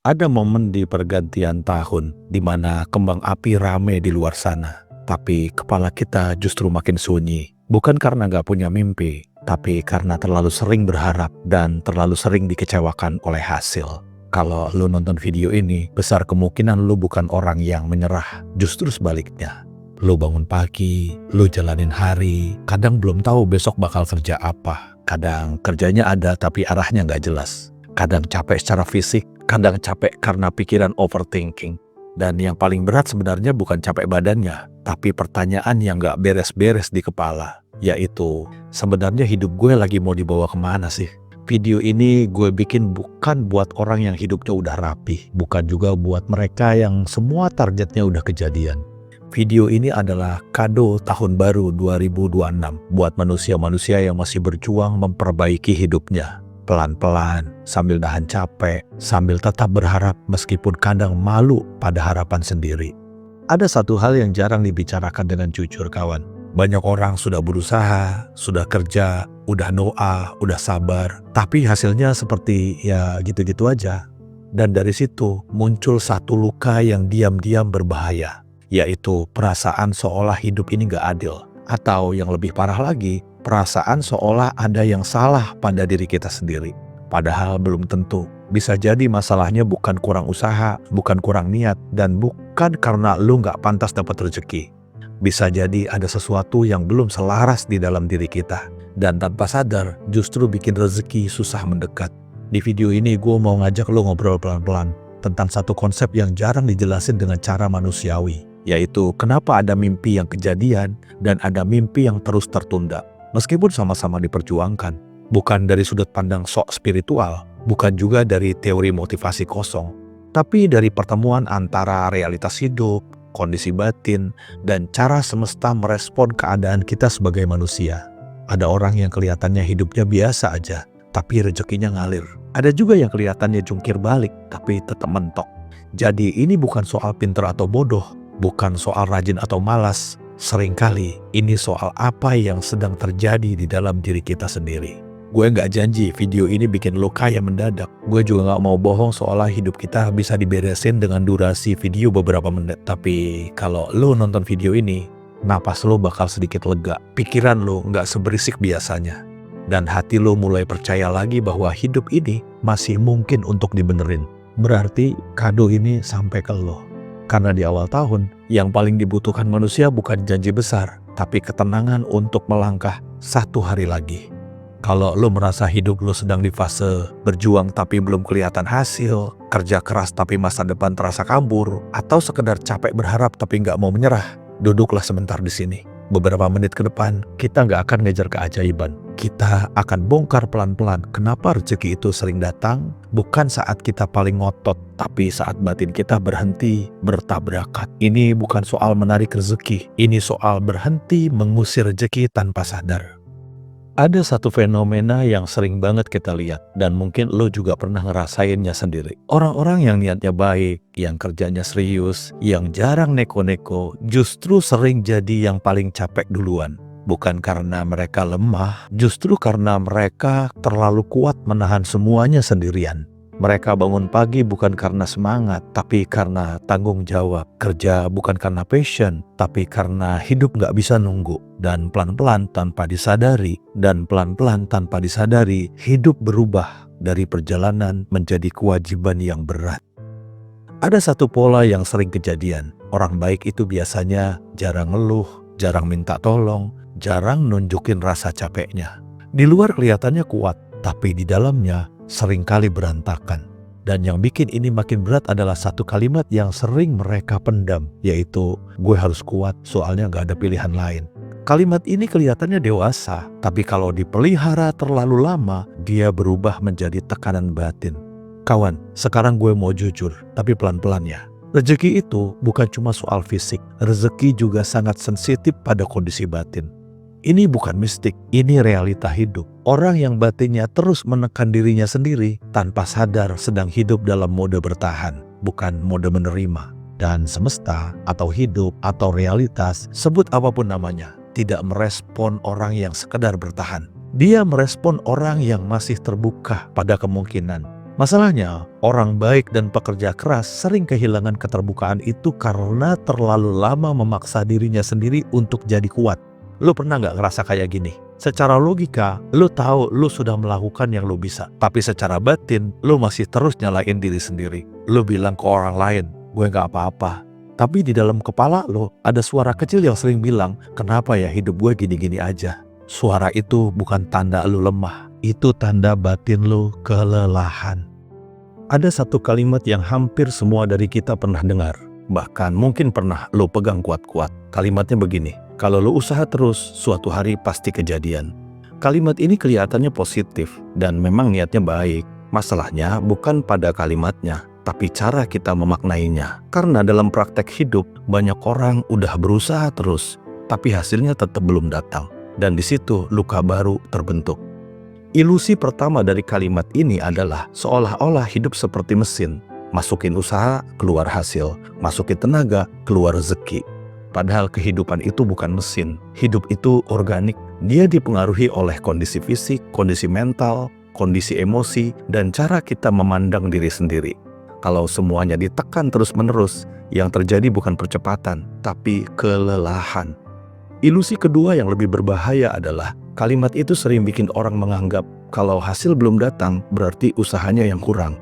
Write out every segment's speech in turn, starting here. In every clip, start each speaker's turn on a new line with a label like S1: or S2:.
S1: Ada momen di pergantian tahun di mana kembang api rame di luar sana. Tapi kepala kita justru makin sunyi. Bukan karena gak punya mimpi, tapi karena terlalu sering berharap dan terlalu sering dikecewakan oleh hasil. Kalau lu nonton video ini, besar kemungkinan lu bukan orang yang menyerah. Justru sebaliknya. Lu bangun pagi, lu jalanin hari, kadang belum tahu besok bakal kerja apa. Kadang kerjanya ada tapi arahnya gak jelas. Kadang capek secara fisik, kadang capek karena pikiran overthinking. Dan yang paling berat sebenarnya bukan capek badannya, tapi pertanyaan yang gak beres-beres di kepala. Yaitu, sebenarnya hidup gue lagi mau dibawa kemana sih? Video ini gue bikin bukan buat orang yang hidupnya udah rapi, bukan juga buat mereka yang semua targetnya udah kejadian. Video ini adalah kado tahun baru 2026 buat manusia-manusia yang masih berjuang memperbaiki hidupnya. Pelan-pelan, sambil nahan capek, sambil tetap berharap meskipun kadang malu pada harapan sendiri. Ada satu hal yang jarang dibicarakan dengan jujur, kawan. Banyak orang sudah berusaha, sudah kerja, udah doa, udah sabar, tapi hasilnya seperti ya gitu-gitu aja. Dan dari situ muncul satu luka yang diam-diam berbahaya, yaitu perasaan seolah hidup ini gak adil. Atau yang lebih parah lagi, perasaan seolah ada yang salah pada diri kita sendiri. Padahal belum tentu. Bisa jadi masalahnya bukan kurang usaha, bukan kurang niat, dan bukan karena lu gak pantas dapat rezeki. Bisa jadi ada sesuatu yang belum selaras di dalam diri kita. Dan tanpa sadar justru bikin rezeki susah mendekat. Di video ini gue mau ngajak lu ngobrol pelan-pelan tentang satu konsep yang jarang dijelasin dengan cara manusiawi. Yaitu kenapa ada mimpi yang kejadian dan ada mimpi yang terus tertunda. Meskipun sama-sama diperjuangkan. Bukan dari sudut pandang sok spiritual, bukan juga dari teori motivasi kosong. Tapi dari pertemuan antara realitas hidup, kondisi batin, dan cara semesta merespon keadaan kita sebagai manusia. Ada orang yang kelihatannya hidupnya biasa aja, tapi rezekinya ngalir. Ada juga yang kelihatannya jungkir balik, tapi tetap mentok. Jadi ini bukan soal pinter atau bodoh. Bukan soal rajin atau malas, seringkali ini soal apa yang sedang terjadi di dalam diri kita sendiri. Gue gak janji video ini bikin lo kaya mendadak. Gue juga gak mau bohong seolah hidup kita bisa diberesin dengan durasi video beberapa menit. Tapi kalau lo nonton video ini, napas lo bakal sedikit lega. Pikiran lo gak seberisik biasanya. Dan hati lo mulai percaya lagi bahwa hidup ini masih mungkin untuk dibenerin. Berarti kado ini sampai ke lo. Karena di awal tahun, yang paling dibutuhkan manusia bukan janji besar, tapi ketenangan untuk melangkah satu hari lagi. Kalau lo merasa hidup lo sedang di fase berjuang tapi belum kelihatan hasil, kerja keras tapi masa depan terasa kabur, atau sekedar capek berharap tapi nggak mau menyerah, duduklah sebentar di sini. Beberapa menit ke depan, kita nggak akan ngejar keajaiban. Kita akan bongkar pelan-pelan kenapa rezeki itu sering datang, bukan saat kita paling ngotot, tapi saat batin kita berhenti bertabrakan. Ini bukan soal menarik rezeki, ini soal berhenti mengusir rezeki tanpa sadar. Ada satu fenomena yang sering banget kita lihat, dan mungkin lo juga pernah ngerasainnya sendiri. Orang-orang yang niatnya baik, yang kerjanya serius, yang jarang neko-neko, justru sering jadi yang paling capek duluan. Bukan karena mereka lemah, justru karena mereka terlalu kuat menahan semuanya sendirian. Mereka bangun pagi bukan karena semangat, tapi karena tanggung jawab. Kerja bukan karena passion, tapi karena hidup gak bisa nunggu. Dan pelan-pelan tanpa disadari, hidup berubah dari perjalanan menjadi kewajiban yang berat. Ada satu pola yang sering kejadian. Orang baik itu biasanya jarang ngeluh, jarang minta tolong, jarang nunjukin rasa capeknya. Di luar kelihatannya kuat, tapi di dalamnya seringkali berantakan. Dan yang bikin ini makin berat adalah satu kalimat yang sering mereka pendam, yaitu gue harus kuat soalnya gak ada pilihan lain. Kalimat ini kelihatannya dewasa, tapi kalau dipelihara terlalu lama, dia berubah menjadi tekanan batin. Kawan, sekarang gue mau jujur, tapi pelan-pelan ya. Rezeki itu bukan cuma soal fisik, rezeki juga sangat sensitif pada kondisi batin. Ini bukan mistik, ini realita hidup. Orang yang batinnya terus menekan dirinya sendiri tanpa sadar sedang hidup dalam mode bertahan, bukan mode menerima. Dan semesta, atau hidup, atau realitas, sebut apapun namanya, tidak merespon orang yang sekedar bertahan. Dia merespon orang yang masih terbuka pada kemungkinan. Masalahnya, orang baik dan pekerja keras sering kehilangan keterbukaan itu karena terlalu lama memaksa dirinya sendiri untuk jadi kuat. Lu pernah nggak ngerasa kayak gini? Secara logika, lu tahu lu sudah melakukan yang lu bisa. Tapi secara batin, lu masih terus nyalain diri sendiri. Lu bilang ke orang lain, gue nggak apa-apa. Tapi di dalam kepala lu, ada suara kecil yang sering bilang, kenapa ya hidup gue gini-gini aja? Suara itu bukan tanda lu lemah. Itu tanda batin lu kelelahan. Ada satu kalimat yang hampir semua dari kita pernah dengar. Bahkan mungkin pernah lu pegang kuat-kuat. Kalimatnya begini, kalau lu usaha terus, suatu hari pasti kejadian. Kalimat ini kelihatannya positif dan memang niatnya baik. Masalahnya bukan pada kalimatnya, tapi cara kita memaknainya. Karena dalam praktek hidup, banyak orang udah berusaha terus, tapi hasilnya tetap belum datang. Dan di situ luka baru terbentuk. Ilusi pertama dari kalimat ini adalah seolah-olah hidup seperti mesin. Masukin usaha, keluar hasil. Masukin tenaga, keluar rezeki. Padahal kehidupan itu bukan mesin. Hidup itu organik. Dia dipengaruhi oleh kondisi fisik, kondisi mental, kondisi emosi, dan cara kita memandang diri sendiri. Kalau semuanya ditekan terus-menerus, yang terjadi bukan percepatan, tapi kelelahan. Ilusi kedua yang lebih berbahaya adalah kalimat itu sering bikin orang menganggap kalau hasil belum datang berarti usahanya yang kurang.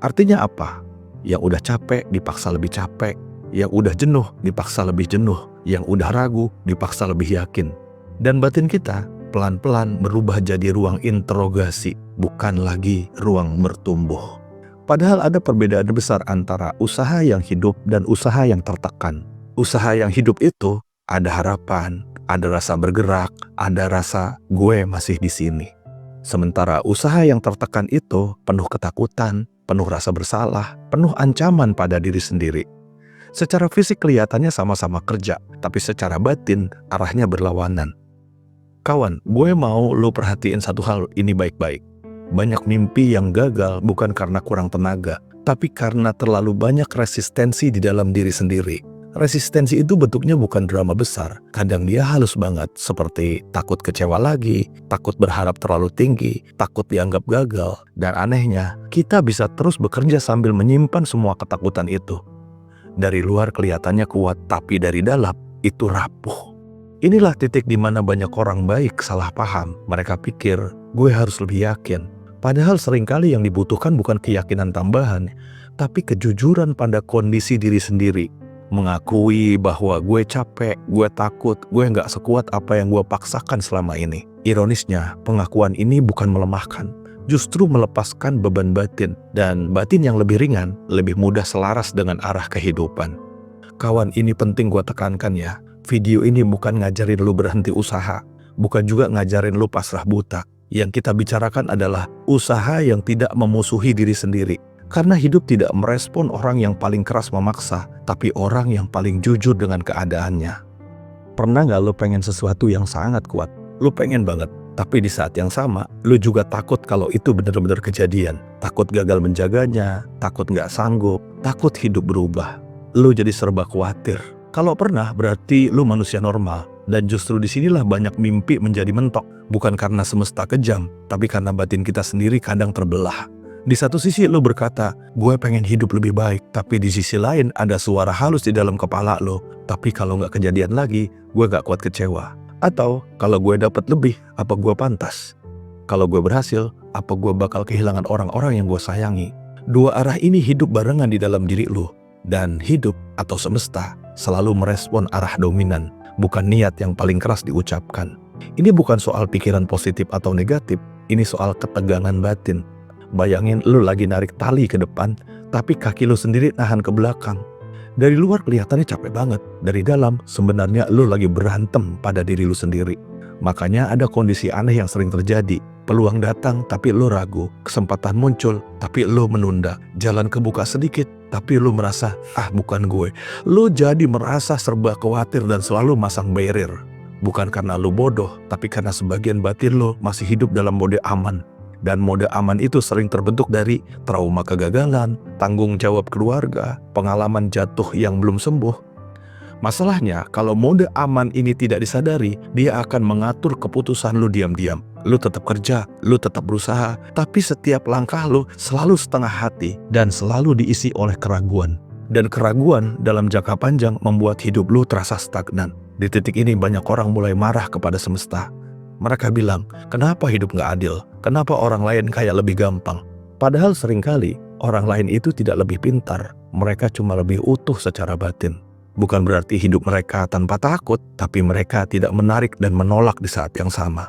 S1: Artinya apa? Yang udah capek dipaksa lebih capek, yang udah jenuh dipaksa lebih jenuh, yang udah ragu dipaksa lebih yakin. Dan batin kita pelan-pelan berubah jadi ruang interogasi, bukan lagi ruang bertumbuh. Padahal ada perbedaan besar antara usaha yang hidup dan usaha yang tertekan. Usaha yang hidup itu ada harapan, ada rasa bergerak, ada rasa gue masih di sini. Sementara usaha yang tertekan itu penuh ketakutan, penuh rasa bersalah, penuh ancaman pada diri sendiri. Secara fisik kelihatannya sama-sama kerja, tapi secara batin arahnya berlawanan. Kawan, gue mau lo perhatiin satu hal ini baik-baik. Banyak mimpi yang gagal bukan karena kurang tenaga, tapi karena terlalu banyak resistensi di dalam diri sendiri. Resistensi itu bentuknya bukan drama besar. Kadang dia halus banget, seperti takut kecewa lagi, takut berharap terlalu tinggi, takut dianggap gagal. Dan anehnya, kita bisa terus bekerja sambil menyimpan semua ketakutan itu. Dari luar kelihatannya kuat, tapi dari dalam itu rapuh. Inilah titik di mana banyak orang baik salah paham. Mereka pikir, gue harus lebih yakin. Padahal seringkali yang dibutuhkan bukan keyakinan tambahan, tapi kejujuran pada kondisi diri sendiri. Mengakui bahwa gue capek, gue takut, gue nggak sekuat apa yang gue paksakan selama ini. Ironisnya, pengakuan ini bukan melemahkan, justru melepaskan beban batin. Dan batin yang lebih ringan, lebih mudah selaras dengan arah kehidupan. Kawan, ini penting gue tekankan ya. Video ini bukan ngajarin lu berhenti usaha, bukan juga ngajarin lu pasrah buta. Yang kita bicarakan adalah usaha yang tidak memusuhi diri sendiri. Karena hidup tidak merespon orang yang paling keras memaksa, tapi orang yang paling jujur dengan keadaannya. Pernah nggak lo pengen sesuatu yang sangat kuat? Lo pengen banget, tapi di saat yang sama, lo juga takut kalau itu benar-benar kejadian. Takut gagal menjaganya, takut nggak sanggup, takut hidup berubah. Lo jadi serba khawatir. Kalau pernah, berarti lo manusia normal. Dan justru disinilah banyak mimpi menjadi mentok. Bukan karena semesta kejam, tapi karena batin kita sendiri kadang terbelah. Di satu sisi lo berkata, gue pengen hidup lebih baik. Tapi di sisi lain ada suara halus di dalam kepala lo. Tapi kalau nggak kejadian lagi, gue nggak kuat kecewa. Atau kalau gue dapat lebih, apa gue pantas? Kalau gue berhasil, apa gue bakal kehilangan orang-orang yang gue sayangi? Dua arah ini hidup barengan di dalam diri lo. Dan hidup atau semesta selalu merespon arah dominan. Bukan niat yang paling keras diucapkan. Ini bukan soal pikiran positif atau negatif. Ini soal ketegangan batin. Bayangin lu lagi narik tali ke depan, tapi kaki lu sendiri nahan ke belakang. Dari luar kelihatannya capek banget. Dari dalam sebenarnya lu lagi berantem pada diri lu sendiri. Makanya ada kondisi aneh yang sering terjadi. Peluang datang tapi lu ragu. Kesempatan muncul tapi lu menunda. Jalan kebuka sedikit tapi lu merasa, bukan gue. Lu jadi merasa serba khawatir dan selalu masang barrier. Bukan karena lu bodoh, tapi karena sebagian batin lu masih hidup dalam mode aman. Dan mode aman itu sering terbentuk dari trauma kegagalan, tanggung jawab keluarga, pengalaman jatuh yang belum sembuh. Masalahnya, kalau mode aman ini tidak disadari, dia akan mengatur keputusan lu diam-diam. lu tetap kerja, lu tetap berusaha, tapi setiap langkah lu selalu setengah hati dan selalu diisi oleh keraguan. Dan keraguan dalam jangka panjang membuat hidup lu terasa stagnan. Di titik ini banyak orang mulai marah kepada semesta. Mereka bilang, kenapa hidup gak adil? Kenapa orang lain kayak lebih gampang? Padahal seringkali orang lain itu tidak lebih pintar, mereka cuma lebih utuh secara batin. Bukan berarti hidup mereka tanpa takut, tapi mereka tidak menarik dan menolak di saat yang sama.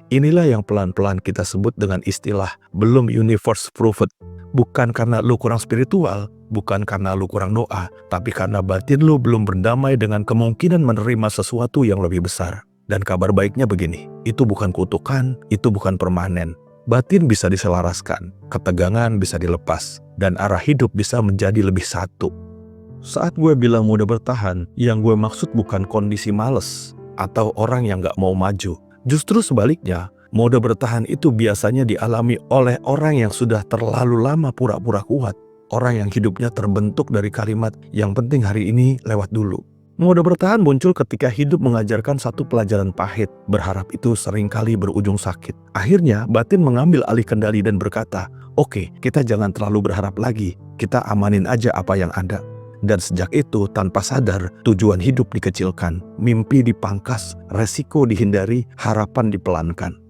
S1: Inilah yang pelan-pelan kita sebut dengan istilah belum universe proved. Bukan karena lu kurang spiritual, bukan karena lu kurang doa, tapi karena batin lu belum berdamai dengan kemungkinan menerima sesuatu yang lebih besar. Dan kabar baiknya begini, itu bukan kutukan, itu bukan permanen. Batin bisa diselaraskan, ketegangan bisa dilepas, dan arah hidup bisa menjadi lebih satu. Saat gue bilang mudah bertahan, yang gue maksud bukan kondisi males atau orang yang gak mau maju. Justru sebaliknya, mode bertahan itu biasanya dialami oleh orang yang sudah terlalu lama pura-pura kuat. Orang yang hidupnya terbentuk dari kalimat, yang penting hari ini lewat dulu. Mode bertahan muncul ketika hidup mengajarkan satu pelajaran pahit, berharap itu seringkali berujung sakit. Akhirnya, batin mengambil alih kendali dan berkata, oke, kita jangan terlalu berharap lagi, kita amanin aja apa yang ada. Dan sejak itu, tanpa sadar, tujuan hidup dikecilkan, mimpi dipangkas, resiko dihindari, harapan dipelankan.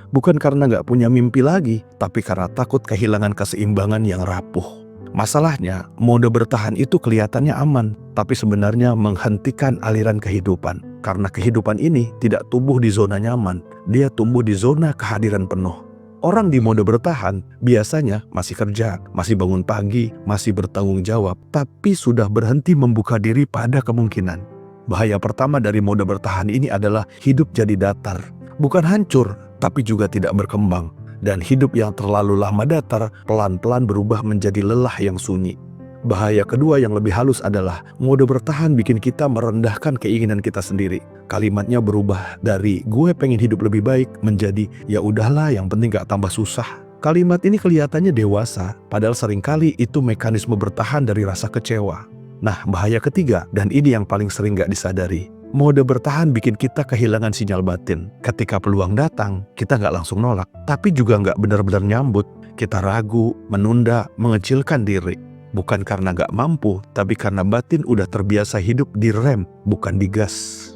S1: Bukan karena gak punya mimpi lagi, tapi karena takut kehilangan keseimbangan yang rapuh. Masalahnya, mode bertahan itu kelihatannya aman, tapi sebenarnya menghentikan aliran kehidupan. Karena kehidupan ini tidak tumbuh di zona nyaman, dia tumbuh di zona kehadiran penuh. Orang di mode bertahan biasanya masih kerja, masih bangun pagi, masih bertanggung jawab, tapi sudah berhenti membuka diri pada kemungkinan. Bahaya pertama dari mode bertahan ini adalah hidup jadi datar. Bukan hancur, tapi juga tidak berkembang. Dan hidup yang terlalu lama datar, pelan-pelan berubah menjadi lelah yang sunyi. Bahaya kedua yang lebih halus adalah mode bertahan bikin kita merendahkan keinginan kita sendiri. Kalimatnya berubah dari gue pengen hidup lebih baik menjadi ya udahlah yang penting gak tambah susah. Kalimat ini kelihatannya dewasa, padahal seringkali itu mekanisme bertahan dari rasa kecewa. Nah, bahaya ketiga, dan ini yang paling sering gak disadari. Mode bertahan bikin kita kehilangan sinyal batin. Ketika peluang datang, kita gak langsung nolak, tapi juga gak benar-benar nyambut. Kita ragu, menunda, mengecilkan diri. Bukan karena gak mampu, tapi karena batin udah terbiasa hidup di rem, bukan di gas.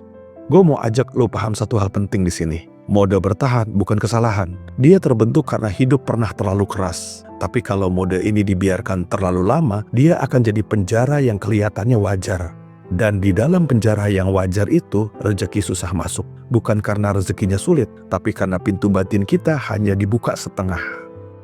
S1: Gue mau ajak lo paham satu hal penting di sini. Mode bertahan bukan kesalahan. Dia terbentuk karena hidup pernah terlalu keras. Tapi kalau mode ini dibiarkan terlalu lama, dia akan jadi penjara yang kelihatannya wajar. Dan di dalam penjara yang wajar itu, rezeki susah masuk. Bukan karena rezekinya sulit, tapi karena pintu batin kita hanya dibuka setengah.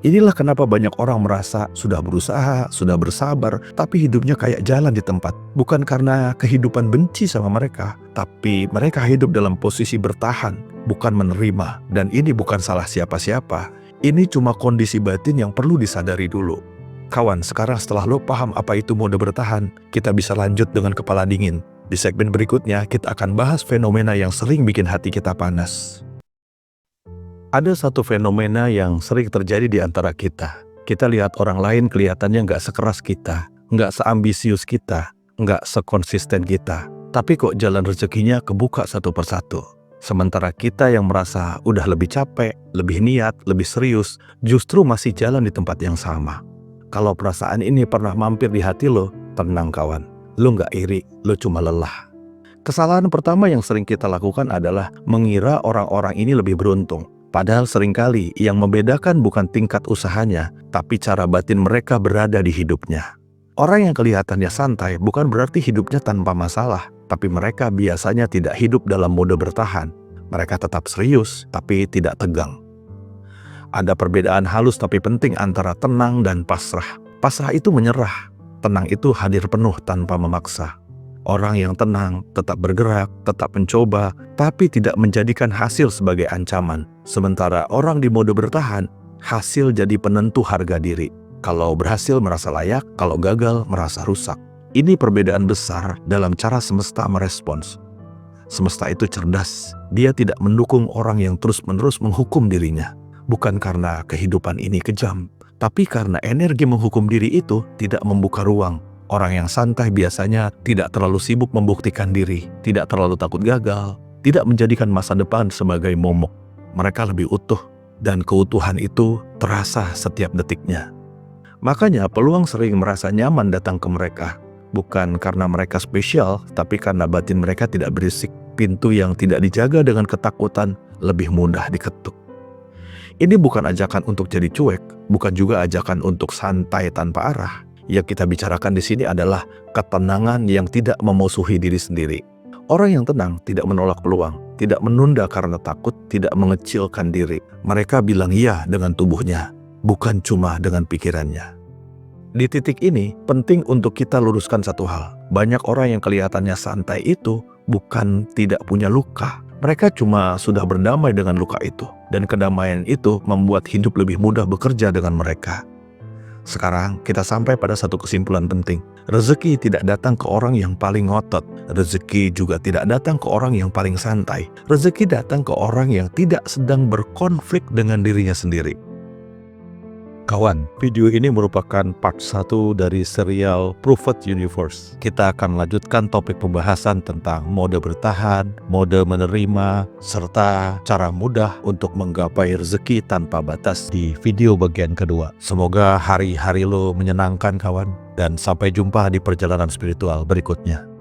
S1: Inilah kenapa banyak orang merasa sudah berusaha, sudah bersabar, tapi hidupnya kayak jalan di tempat. Bukan karena kehidupan benci sama mereka, tapi mereka hidup dalam posisi bertahan, bukan menerima. Dan ini bukan salah siapa-siapa. Ini cuma kondisi batin yang perlu disadari dulu. Kawan, sekarang setelah lo paham apa itu mode bertahan, kita bisa lanjut dengan kepala dingin. Di segmen berikutnya, kita akan bahas fenomena yang sering bikin hati kita panas. Ada satu fenomena yang sering terjadi di antara kita. Kita lihat orang lain kelihatannya nggak sekeras kita, nggak seambisius kita, nggak sekonsisten kita. Tapi kok jalan rezekinya kebuka satu persatu. Sementara kita yang merasa udah lebih capek, lebih niat, lebih serius, justru masih jalan di tempat yang sama. Kalau perasaan ini pernah mampir di hati lo, tenang kawan. Lo nggak iri, lo cuma lelah. Kesalahan pertama yang sering kita lakukan adalah mengira orang-orang ini lebih beruntung. Padahal seringkali yang membedakan bukan tingkat usahanya, tapi cara batin mereka berada di hidupnya. Orang yang kelihatannya santai bukan berarti hidupnya tanpa masalah, tapi mereka biasanya tidak hidup dalam mode bertahan. Mereka tetap serius, tapi tidak tegang. Ada perbedaan halus tapi penting antara tenang dan pasrah. Pasrah itu menyerah, tenang itu hadir penuh tanpa memaksa. Orang yang tenang tetap bergerak, tetap mencoba, tapi tidak menjadikan hasil sebagai ancaman. Sementara orang di mode bertahan, hasil jadi penentu harga diri. Kalau berhasil merasa layak, kalau gagal merasa rusak. Ini perbedaan besar dalam cara semesta merespons. Semesta itu cerdas, dia tidak mendukung orang yang terus-menerus menghukum dirinya. Bukan karena kehidupan ini kejam, tapi karena energi menghukum diri itu tidak membuka ruang. Orang yang santai biasanya tidak terlalu sibuk membuktikan diri, tidak terlalu takut gagal, tidak menjadikan masa depan sebagai momok. Mereka lebih utuh, dan keutuhan itu terasa setiap detiknya. Makanya peluang sering merasa nyaman datang ke mereka, bukan karena mereka spesial, tapi karena batin mereka tidak berisik. Pintu yang tidak dijaga dengan ketakutan lebih mudah diketuk. Ini bukan ajakan untuk jadi cuek, bukan juga ajakan untuk santai tanpa arah. Yang kita bicarakan di sini adalah ketenangan yang tidak memusuhi diri sendiri. Orang yang tenang tidak menolak peluang, tidak menunda karena takut, tidak mengecilkan diri. Mereka bilang iya dengan tubuhnya, bukan cuma dengan pikirannya. Di titik ini, penting untuk kita luruskan satu hal. Banyak orang yang kelihatannya santai itu bukan tidak punya luka. Mereka cuma sudah berdamai dengan luka itu. Dan kedamaian itu membuat hidup lebih mudah bekerja dengan mereka. Sekarang kita sampai pada satu kesimpulan penting. Rezeki tidak datang ke orang yang paling ngotot. Rezeki juga tidak datang ke orang yang paling santai. Rezeki datang ke orang yang tidak sedang berkonflik dengan dirinya sendiri. Kawan, video ini merupakan part 1 dari serial Proved Universe. Kita akan lanjutkan topik pembahasan tentang mode bertahan, mode menerima, serta cara mudah untuk menggapai rezeki tanpa batas di video bagian kedua. Semoga hari-hari lo menyenangkan kawan, dan sampai jumpa di perjalanan spiritual berikutnya.